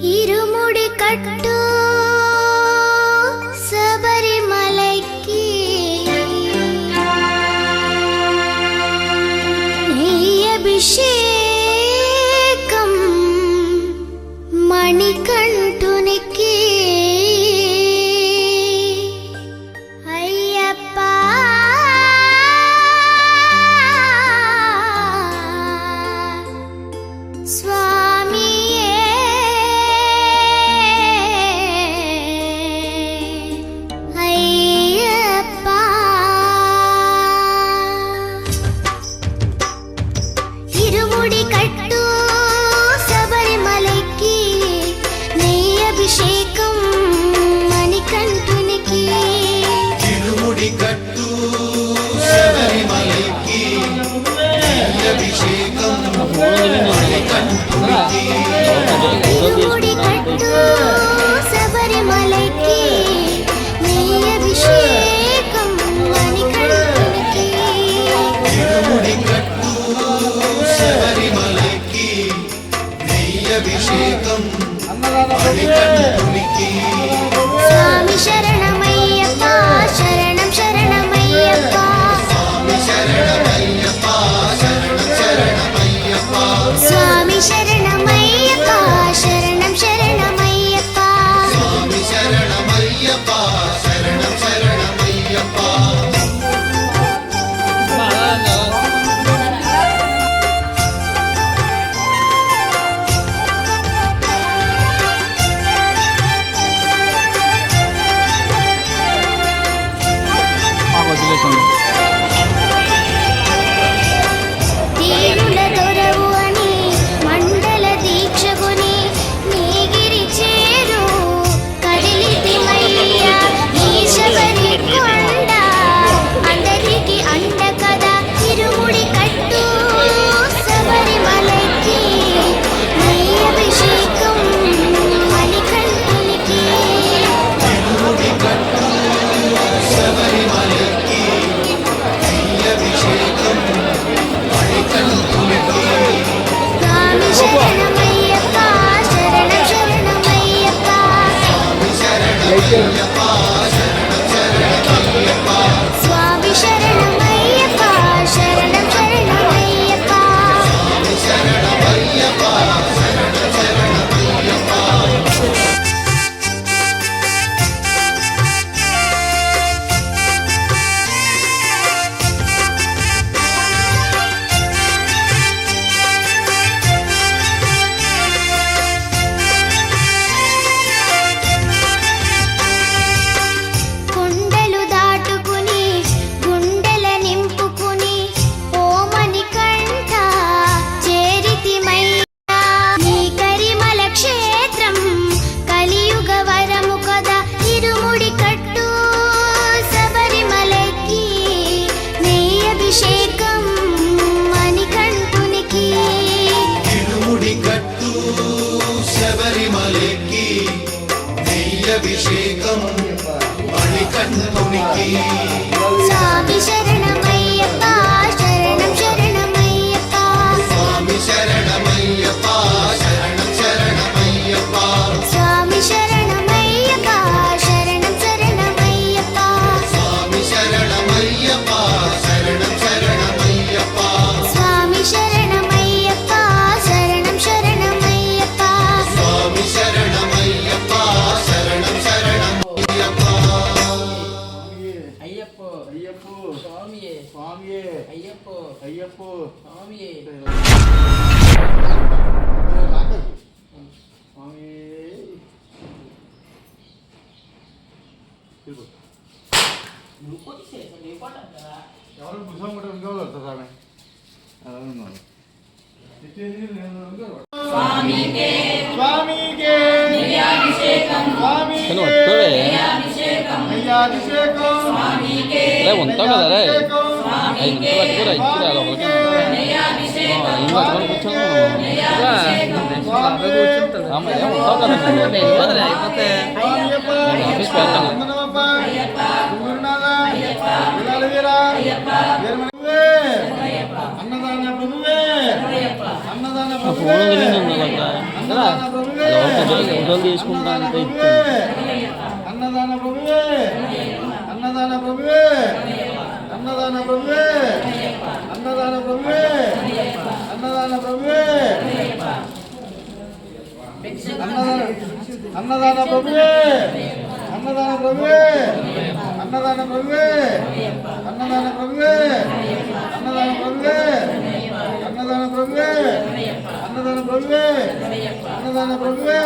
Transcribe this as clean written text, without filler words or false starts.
ఇరుముడి కట్టు శబరిమలైకి అభిషేకం మణికంఠునికి అయ్యప్ప స్వామి శరణమయ్యప్ప శరణం శరణమయ్యప్ప స్వామి శరణమయ్యప్ప శరణం శరణమయ్యప్ప తీరుల దొరవు అని మండల దీక్షగుని నీగిరి చేరు కదిలితిమయ్య ఈ శబరి కొండ అందరికి అండ కదా ఇరుముడి కట్టు శబరిమలైకి నీ అభిషేకం మణికంఠునికి స్వామి శరణమయ్యప్ప శరణం శరణమయ్యప్ప స్వామి శరణమయ్యప్ప శరణం శరణమయ్యప్ప కొండలు దాటుకుని గుండెల నింపుకుని ఓమని కంఠ చేరితిమయ్య నీ కరిమల క్షేత్రం కలియుగ వరము కదా ఇరుముడి కట్టు శబరిమలకి నీ అభిషేకం మణికంఠునికి ఇరుముడి కట్టు శబరిమలకి అభిషేకం మణికంఠునికి స్వామి శరణమయ్యప్ప శరణం శరణమయ్యప్ప స్వామి శరణమయ్యప్ప శరణం శరణమయ్యప్ప స్వామి శరణమయ్యప్ప శరణం శరణమయ్యప్ప స్వామి శరణమయ్యప్ప శరణం శరణమయ్యప్ప స్వామి శరణమయ్యప్ప శరణం శరణమయ్యప్ప స్వామి శరణమయ్యప్ప శరణం శరణమయ్యప్ప అయ్యప్పో అయ్యప్పో స్వామియే స్వామియే అయ్యప్పో అయ్యప్పో స్వామియే స్వామి ఎవరు భుజం కూడా ఇంకోవాలి స్వామి అలా ఉన్నాను స్వామికే స్వామికే ఉంటావు కదా రే అన్నదాన ప్రభువే అన్నదాన ప్రభువే అన్నదాన ప్రభువే అన్నదాన ప్రభువే అన్నదాన ప్రభువే అన్నదాన ప్రభువే అన్నదాన ప్రభువే అన్నదాన ప్రభువే అన్నదాన ప్రభువే అన్నదాన ప్రభువే అన్నదాన ప్రభువే అన్నదాన ప్రభువే అన్నదాన ప్రభువే అన్నదాన ప్రభువే అన్నదాన ప్రభువే అన్నదాన ప్రభువే